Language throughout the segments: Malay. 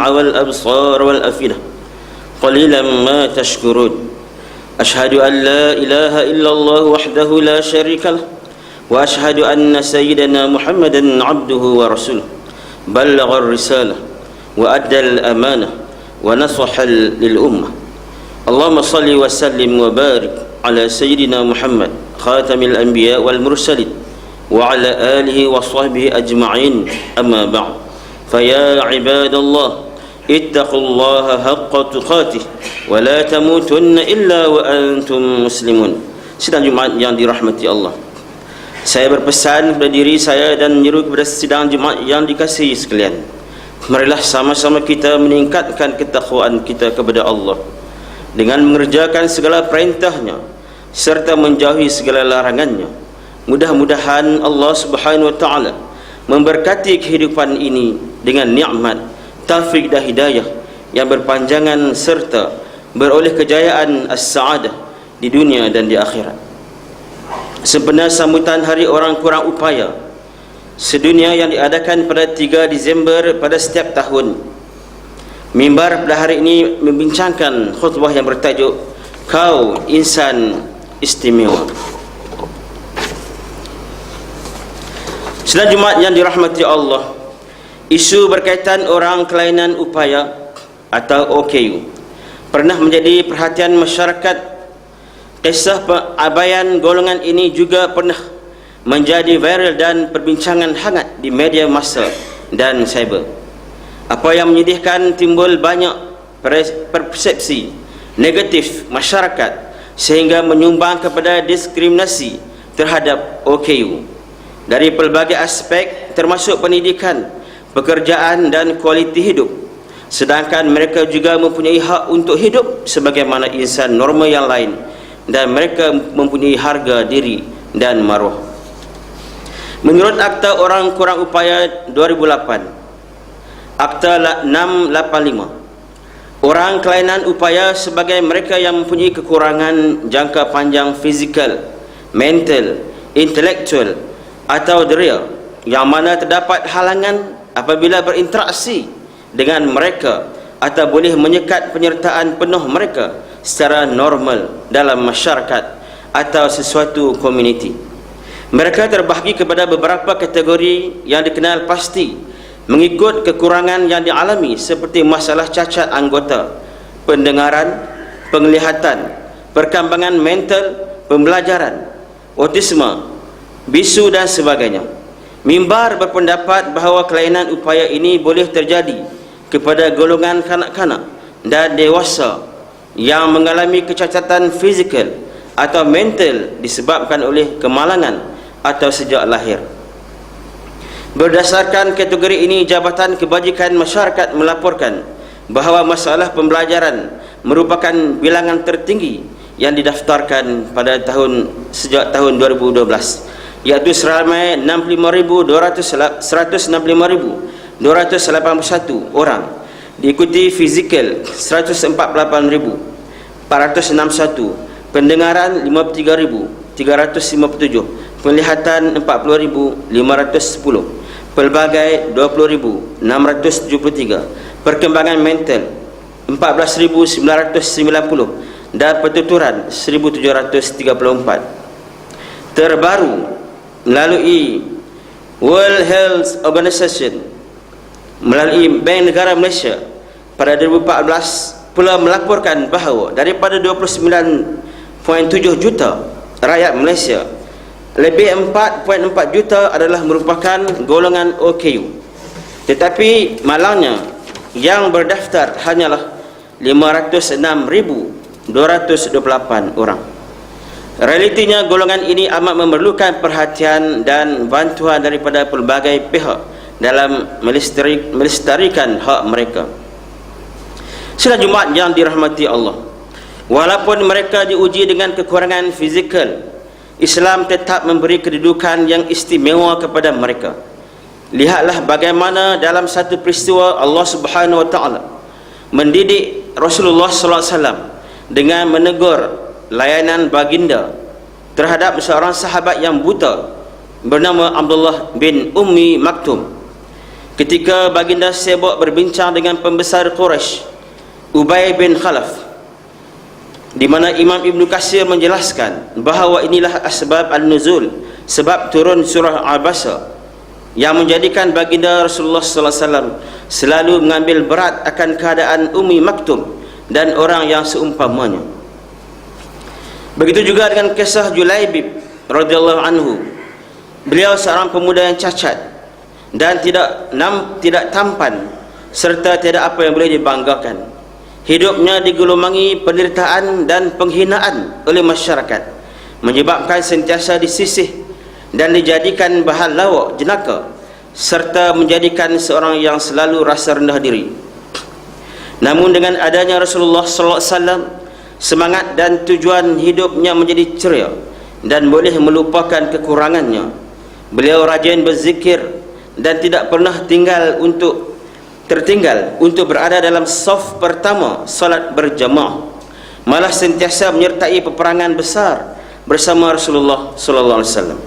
والأبصار والأفئدة قليلا ما تشكرون أشهد أن لا إله إلا الله وحده لا شريك له وأشهد أن سيدنا محمدا عبده ورسوله بلغ الرسالة وأدى الأمانة ونصح للأمة اللهم صل وسلم وبارك على سيدنا محمد خاتم الأنبياء والمرسلين وعلى آله وصحبه أجمعين أما بعد فيا عباد الله اتقوا الله حق تقاته ولا تموتن إلا وأنتم مسلمون. Sidang Jumaat yang dirahmati Allah, saya berpesan kepada diri saya dan menyeru kepada sidang Jumaat yang dikasihi sekalian, marilah sama-sama kita meningkatkan ketakwaan kita kepada Allah dengan mengerjakan segala perintahnya serta menjauhi segala larangannya. Mudah-mudahan Allah Subhanahu wa taala memberkati kehidupan ini dengan nikmat, taufik dan hidayah yang berpanjangan serta beroleh kejayaan as-sa'adah di dunia dan di akhirat. Sempena sambutan Hari Orang Kurang Upaya sedunia yang diadakan pada 3 Disember pada setiap tahun, mimbar pada hari ini membincangkan khutbah yang bertajuk Kau Insan Istimewa. Sidang Jumaat yang dirahmati Allah, isu berkaitan orang kelainan upaya atau OKU pernah menjadi perhatian masyarakat. Kisah pengabaian golongan ini juga pernah menjadi viral dan perbincangan hangat di media massa dan cyber. Apa yang menyedihkan, timbul banyak persepsi negatif masyarakat sehingga menyumbang kepada diskriminasi terhadap OKU dari pelbagai aspek termasuk pendidikan, pekerjaan dan kualiti hidup, sedangkan mereka juga mempunyai hak untuk hidup sebagaimana insan normal yang lain dan mereka mempunyai harga diri dan maruah. Menurut Akta Orang Kurang Upaya 2008, Akta 685, orang kelainan upaya sebagai mereka yang mempunyai kekurangan jangka panjang fizikal, mental, intelektual atau diri yang mana terdapat halangan apabila berinteraksi dengan mereka atau boleh menyekat penyertaan penuh mereka secara normal dalam masyarakat atau sesuatu komuniti. Mereka terbahagi kepada beberapa kategori yang dikenal pasti mengikut kekurangan yang dialami seperti masalah cacat anggota, pendengaran, penglihatan, perkembangan mental, pembelajaran, autisme, bisu dan sebagainya. Mimbar berpendapat bahawa kelainan upaya ini boleh terjadi kepada golongan kanak-kanak dan dewasa yang mengalami kecacatan fizikal atau mental disebabkan oleh kemalangan atau sejak lahir. Berdasarkan kategori ini, Jabatan Kebajikan Masyarakat melaporkan bahawa masalah pembelajaran merupakan bilangan tertinggi yang didaftarkan pada sejak tahun 2012, iaitu seramai 165,281 orang, diikuti fizikal 148,461, pendengaran 53,357, penglihatan 40,510, pelbagai 20,673, perkembangan mental 14,990 dan pertuturan 1,734. Terbaru, melalui World Health Organization melalui Bank Negara Malaysia pada 2014 pula melaporkan bahawa daripada 29.7 juta rakyat Malaysia, lebih 4.4 juta adalah merupakan golongan OKU. Tetapi malangnya yang berdaftar hanyalah 506,228 orang. Realitinya golongan ini amat memerlukan perhatian dan bantuan daripada pelbagai pihak dalam melestarikan hak mereka. Sidang Jumaat yang dirahmati Allah, walaupun mereka diuji dengan kekurangan fizikal, Islam tetap memberi kedudukan yang istimewa kepada mereka. Lihatlah bagaimana dalam satu peristiwa Allah Subhanahu wa taala mendidik Rasulullah sallallahu alaihi wasallam dengan menegur layanan baginda terhadap seorang sahabat yang buta bernama Abdullah bin Ummi Maktum. ketika baginda sibuk berbincang dengan pembesar Quraisy, Ubay bin Khalaf, di mana Imam Ibn Katsir menjelaskan bahawa inilah asbab an-nuzul, sebab turun surah Abasa, yang menjadikan baginda Rasulullah sallallahu alaihi wasallam selalu mengambil berat akan keadaan Ummi Maktum dan orang yang seumpamanya. Begitu juga dengan kisah Julaibib radhiyallahu anhu. Beliau seorang pemuda yang cacat dan tidak tampan serta tidak apa yang boleh dibanggakan. Hidupnya digulumangi penderitaan dan penghinaan oleh masyarakat, menyebabkan sentiasa disisih dan dijadikan bahan lawak jenaka, serta menjadikan seorang yang selalu rasa rendah diri. Namun dengan adanya Rasulullah sallallahu alaihi wasallam, semangat dan tujuan hidupnya menjadi ceria dan boleh melupakan kekurangannya. Beliau rajin berzikir dan tidak pernah tertinggal untuk berada dalam saf pertama salat berjamaah, malah sentiasa menyertai peperangan besar bersama Rasulullah sallallahu alaihi wasallam.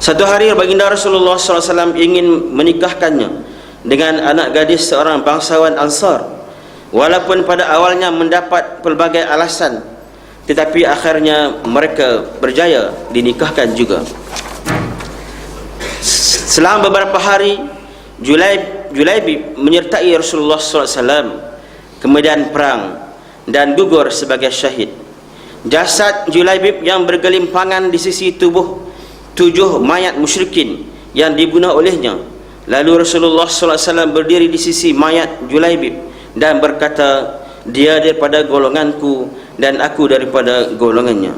Satu hari baginda Rasulullah SAW ingin menikahkannya dengan anak gadis seorang bangsawan Ansar. Walaupun pada awalnya mendapat pelbagai alasan, tetapi akhirnya mereka berjaya dinikahkan juga. Selama beberapa hari, Julaibib menyertai Rasulullah SAW ke medan perang dan gugur sebagai syahid. Jasad Julaibib yang bergelimpangan di sisi tubuh 7 mayat musyrikin yang dibunuh olehnya. Lalu Rasulullah SAW berdiri di sisi mayat Julaibib dan berkata, dia daripada golonganku dan aku daripada golongannya.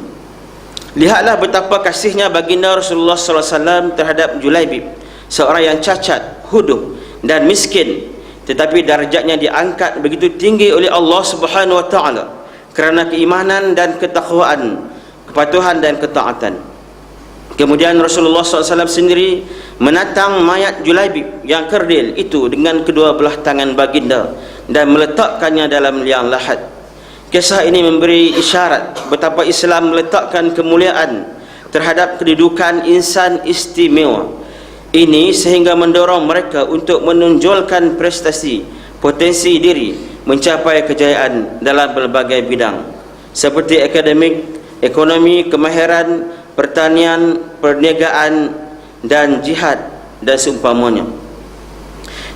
Lihatlah betapa kasihnya baginda Rasulullah SAW terhadap Julaibib, seorang yang cacat, huduh dan miskin, tetapi darjatnya diangkat begitu tinggi oleh Allah Subhanahu wa taala kerana keimanan dan ketakwaan, kepatuhan dan ketaatan. Kemudian Rasulullah SAW sendiri menatang mayat Julaibib yang kerdil itu dengan kedua belah tangan baginda dan meletakkannya dalam liang lahat. Kisah ini memberi isyarat betapa Islam meletakkan kemuliaan terhadap kedudukan insan istimewa ini, sehingga mendorong mereka untuk menonjolkan prestasi, potensi diri, mencapai kejayaan dalam berbagai bidang seperti akademik, ekonomi, kemahiran, pertanian, perniagaan dan jihad dan seumpamanya.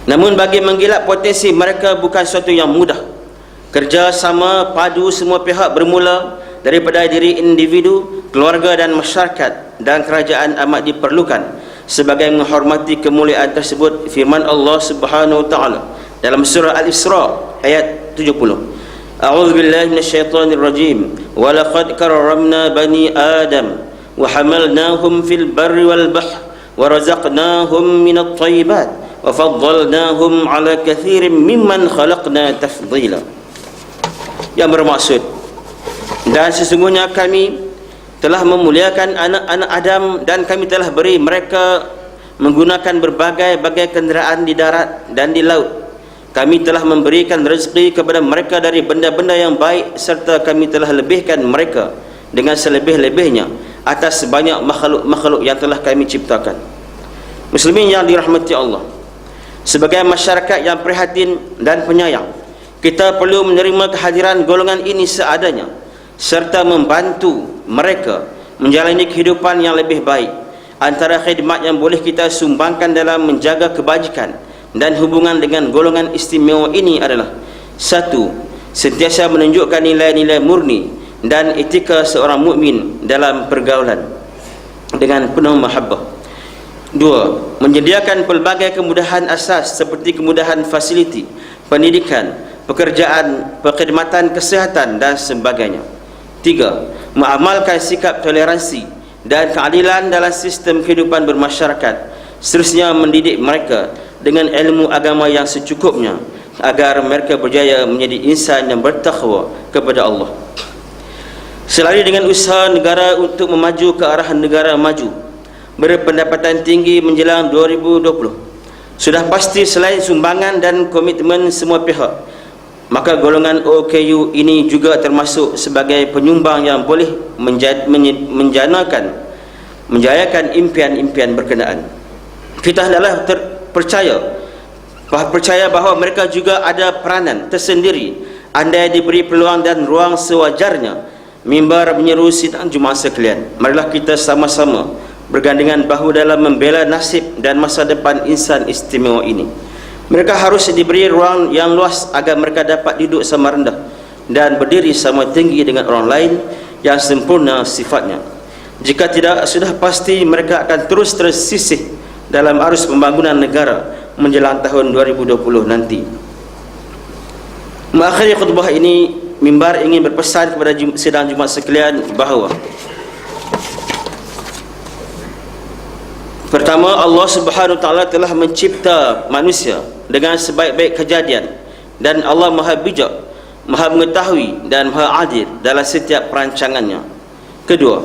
Namun bagi menggilap potensi mereka bukan suatu yang mudah. Kerjasama padu semua pihak bermula daripada diri individu, keluarga dan masyarakat dan kerajaan amat diperlukan sebagai menghormati kemuliaan tersebut. Firman Allah Subhanahu wa taala dalam surah Al-Isra ayat 70. A'udzu billahi minasyaitonir rajim. Wa laqad karramna bani Adam wa hamalnahum fil barri wal bahr wa razaqnahum minat thayyibat wa faddalnahum ala katsirin mimman khalaqna tafdila. Yang bermaksud, dan sesungguhnya kami telah memuliakan anak-anak Adam dan kami telah beri mereka menggunakan berbagai-bagai kenderaan di darat dan di laut. Kami telah memberikan rezeki kepada mereka dari benda-benda yang baik, serta kami telah lebihkan mereka dengan selebih-lebihnya atas sebanyak makhluk-makhluk yang telah kami ciptakan. Muslimin yang dirahmati Allah, sebagai masyarakat yang prihatin dan penyayang, kita perlu menerima kehadiran golongan ini seadanya serta membantu mereka menjalani kehidupan yang lebih baik. Antara khidmat yang boleh kita sumbangkan dalam menjaga kebajikan dan hubungan dengan golongan istimewa ini adalah: 1. Sentiasa menunjukkan nilai-nilai murni dan etika seorang mukmin dalam pergaulan dengan penuh mahabbah. 2. Menyediakan pelbagai kemudahan asas seperti kemudahan fasiliti, pendidikan, pekerjaan, perkhidmatan kesihatan dan sebagainya. 3. Mengamalkan sikap toleransi dan keadilan dalam sistem kehidupan bermasyarakat. Seterusnya mendidik mereka dengan ilmu agama yang secukupnya agar mereka berjaya menjadi insan yang bertakwa kepada Allah. Selari dengan usaha negara untuk memaju ke arah negara maju berpendapatan tinggi menjelang 2020, sudah pasti selain sumbangan dan komitmen semua pihak, maka golongan OKU ini juga termasuk sebagai penyumbang yang boleh menjayakan impian-impian berkenaan. Kita adalah percaya bahawa mereka juga ada peranan tersendiri andai diberi peluang dan ruang sewajarnya. Mimbar menyeru sidang Jumaat sekalian, marilah kita sama-sama bergandengan bahu dalam membela nasib dan masa depan insan istimewa ini. Mereka harus diberi ruang yang luas agar mereka dapat duduk sama rendah dan berdiri sama tinggi dengan orang lain yang sempurna sifatnya. Jika tidak, sudah pasti mereka akan terus tersisih dalam arus pembangunan negara menjelang tahun 2020 nanti. Mengakhiri khutbah ini, mimbar ingin berpesan kepada sidang Jumaat sekalian bahawa pertama, Allah Subhanahu Wa Taala telah mencipta manusia dengan sebaik-baik kejadian, dan Allah Maha Bijak, Maha Mengetahui dan Maha Adil dalam setiap perancangannya. Kedua,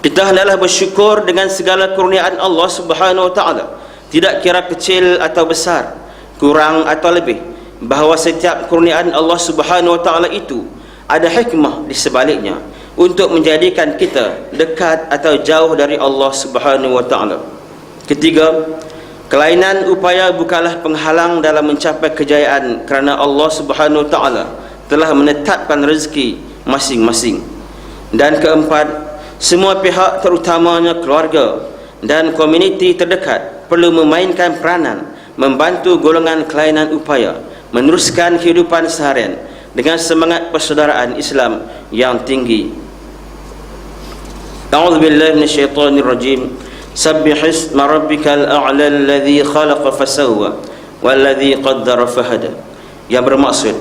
kita hendaklah bersyukur dengan segala kurniaan Allah Subhanahu Wa Taala, tidak kira kecil atau besar, kurang atau lebih, bahawa setiap kurniaan Allah Subhanahu Wa Taala itu ada hikmah di sebaliknya untuk menjadikan kita dekat atau jauh dari Allah Subhanahu Wa Taala. Ketiga, kelainan upaya bukanlah penghalang dalam mencapai kejayaan, kerana Allah Subhanahu Wa Taala telah menetapkan rezeki masing-masing. Dan keempat, semua pihak terutamanya keluarga dan komuniti terdekat perlu memainkan peranan membantu golongan kelainan upaya meneruskan kehidupan seharian dengan semangat persaudaraan Islam yang tinggi. A'udzubillahi minasyaitonirrajim. Sabbihis ma rabbikal a'la alladhi khalaqa fasawwa walladhi qaddara fahada. Yang bermaksud,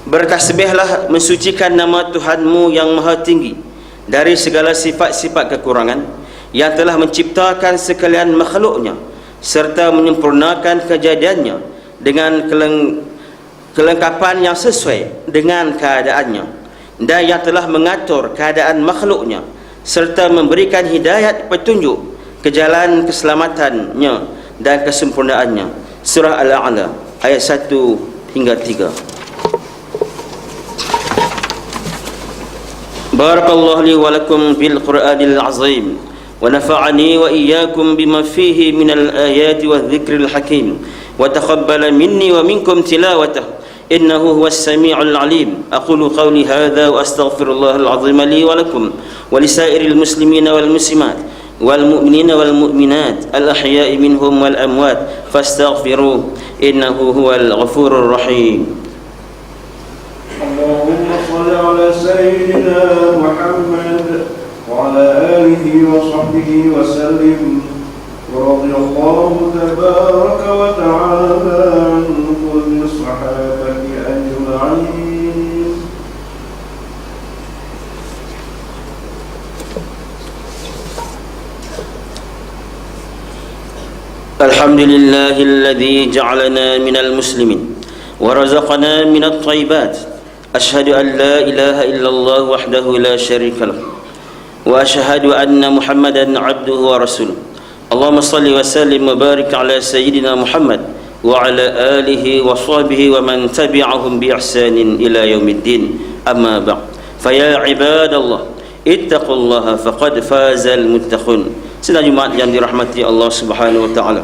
bertasbihlah mensucikan nama Tuhanmu yang maha tinggi dari segala sifat-sifat kekurangan, yang telah menciptakan sekalian makhluknya serta menyempurnakan kejadiannya dengan kelengkapan yang sesuai dengan keadaannya, dan yang telah mengatur keadaan makhluknya serta memberikan hidayat petunjuk ke jalan keselamatannya dan kesempurnaannya. Surah Al-A'la ayat 1 hingga 3. Barakallahu li wa lakum bil Qur'anil azim wa nafa'ani wa iyyakum bima fihi minal ayati wadh-dhikril hakim wa taqabbala minni wa minkum tilawatahu innahu huwas sami'ul alim. Aqulu qawli hadha wa astaghfirullahal azim li wa lakum wa lisairil muslimina wal muslimat wal mu'minina wal mu'minat al ahya'i minhum wal amwat fastaghfiruh innahu huwal ghafurur rahim. Allahumma shalli ala sayyidina Muhammad wa ala alihi wa sahbihi wa sallim. ورضي الله تبارك وتعالى عن كل الصحابة أجمعين. الحمد لله الذي جعلنا من المسلمين ورزقنا من الطيبات. أشهد أن لا إله إلا الله وحده لا شريك له وأشهد أن محمدا عبده ورسوله. اللهم صل وسلم وبارك على سيدنا محمد وعلى آله وصحبه ومن تبعهم بإحسان إلى يوم الدين. أما بعد فيا عباد الله اتقوا الله فقد فاز المتقون. Sidang Jumaat yang dirahmati Allah Subhanahu Wa Taala,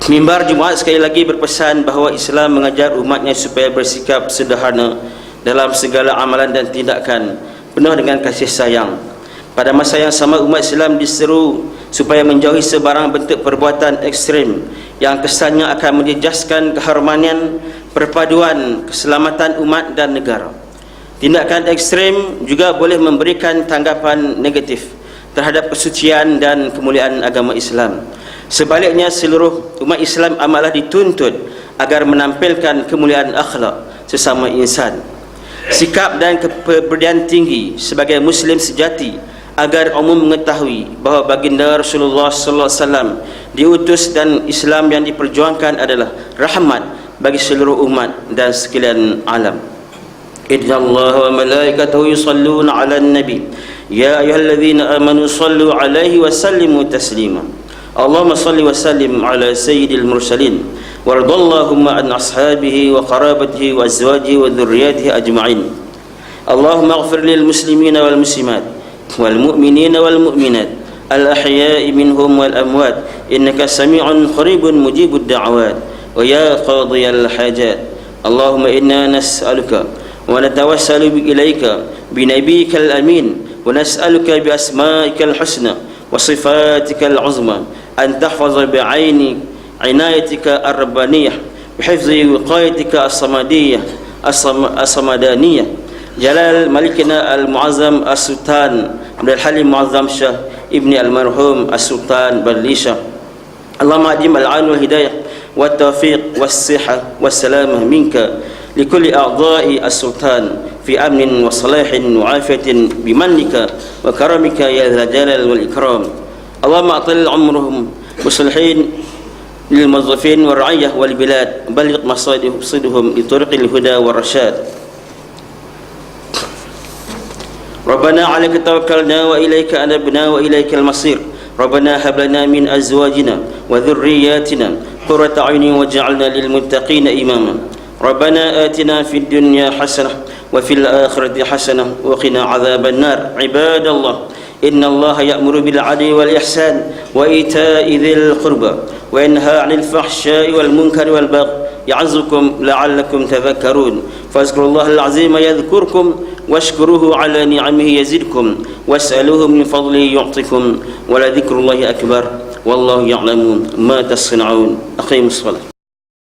mimbar Jumaat sekali lagi berpesan bahawa Islam mengajar umatnya supaya bersikap sederhana dalam segala amalan dan tindakan, penuh dengan kasih sayang. Pada masa yang sama, umat Islam diseru supaya menjauhi sebarang bentuk perbuatan ekstrim yang kesannya akan menjejaskan keharmonian, perpaduan, keselamatan umat dan negara. Tindakan ekstrim juga boleh memberikan tanggapan negatif terhadap kesucian dan kemuliaan agama Islam. Sebaliknya, seluruh umat Islam amatlah dituntut agar menampilkan kemuliaan akhlak sesama insan, sikap dan keperbedaan tinggi sebagai Muslim sejati, agar umum mengetahui bahawa baginda Rasulullah sallallahu alaihi wasallam diutus dan Islam yang diperjuangkan adalah rahmat bagi seluruh umat dan sekalian alam. Innallaha wa malaikatahu yusalluna 'alan nabi ya ayyuhalladzina amanu sallu 'alaihi wa sallimu taslima. Allahumma salli wa sallim 'ala sayyidil mursalin waradallahumma an ashabihi wa qarabatihi wa azwajihi wa dhurriyyatihi ajma'in. Allahumma ighfir lil muslimina wal muslimat wal mu'minina wal mu'minat الأحياء منهم والأموات إنك سميع قريب مجيب الدعوات ويا قاضي الحاجات اللهم إنا نسألك ونتوسل إليك بنبيك الأمين ونسألك بأسمائك الحسنى وصفاتك العظمى أن تحفظ بعين عنايتك الربانية بحفظ وقايتك الصمدانية جلال ملكنا المعظم السلطان عبد الحليم معظم شاه ابن المرحوم السلطان بليشة اللهم أديم العون والهداية والتوفيق والصحة والسلامة منك لكل أعضاء السلطان في أمن وصلاح وعافية بمنك وكرمك يا ذا الجلال والإكرام اللهم أطل عمرهم مصلحين للموظفين والرعية والبلاد بلغ مقصدهم لطرق الهدى والرشاد ربنا عليك توكلنا وإليك أنبنا وإليك المصير ربنا هب لنا من أزواجنا وذرياتنا قرة أعين واجعلنا للمتقين إماما ربنا آتنا في الدنيا حسنة وفي الآخرة حسنة وقنا عذاب النار عباد الله إن الله يأمر بالعدل والإحسان وإيتاء ذي القربى وينهى عن الفحشاء والمنكر والبغي يعظكم لعلكم تذكرون فاذكروا الله العظيم يذكركم واشكروه على نعمه يزدكم واسألوه من فضله يعطكم ولذكر الله أكبر والله يعلم ما تصنعون أقيموا الصلاة